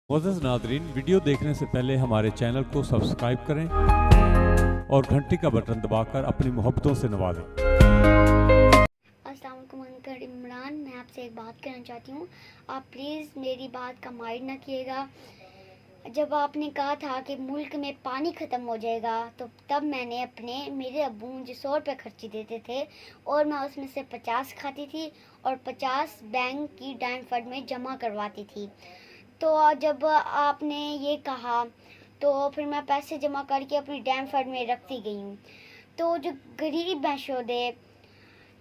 मुअज़्ज़ज़ नाज़रीन, वीडियो देखने से पहले हमारे चैनल को सब्सक्राइब करें और घंटी का बटन दबाकर अपनी मोहब्बतों से नवाजें। अस्सलाम वालेकुम अंकल इमरान, मैं आपसे एक बात कहना चाहती हूँ। आप प्लीज़ मेरी बात का माइंड ना कीजिएगा। जब आपने कहा था कि मुल्क में पानी ख़त्म हो जाएगा, तो तब मैंने मेरे अब्बू मुझे 100 रुपये खर्ची देते थे और मैं उसमें से 50 खाती थी और 50 बैंक की डाइम फंड में जमा करवाती थी। तो जब आपने ये कहा तो फिर मैं पैसे जमा करके अपनी डैम फंड में रखती गई हूँ। तो जो गरीब हैं शोधे,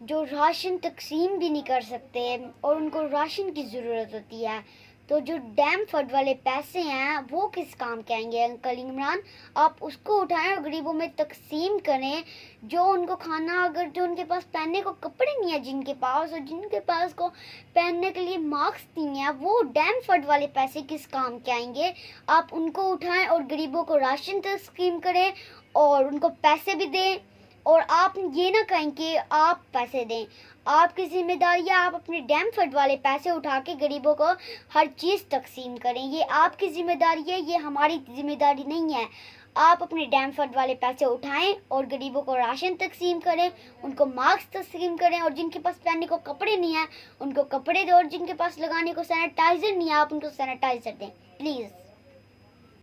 जो राशन तकसीम भी नहीं कर सकते और उनको राशन की ज़रूरत होती है, तो जो डैम फंड वाले पैसे हैं वो किस काम के आएंगे? अंकल इमरान, आप उसको उठाएं और गरीबों में तकसीम करें। जो उनको खाना, अगर जो उनके पास पहनने को कपड़े नहीं है जिनके पास, और जिनके पास को पहनने के लिए मास्क नहीं है, वो डैम फंड वाले पैसे किस काम के आएंगे? आप उनको उठाएं और गरीबों को राशन तकसीम करें और उनको पैसे भी दें। और आप ये ना कहें कि आप पैसे दें। आपकी जिम्मेदारी है, आप अपने डैम फंड वाले पैसे उठा के गरीबों को हर चीज़ तकसीम करें। ये आपकी जिम्मेदारी है, ये हमारी जिम्मेदारी नहीं है। आप अपने डैम फंड वाले पैसे उठाएं और गरीबों को राशन तकसीम करें, उनको मास्क तकसीम करें, और जिनके पास पहनने को कपड़े नहीं है उनको कपड़े दें, और जिनके पास लगाने को सैनिटाइज़र नहीं है आप उनको सैनिटाइज़र दें प्लीज़।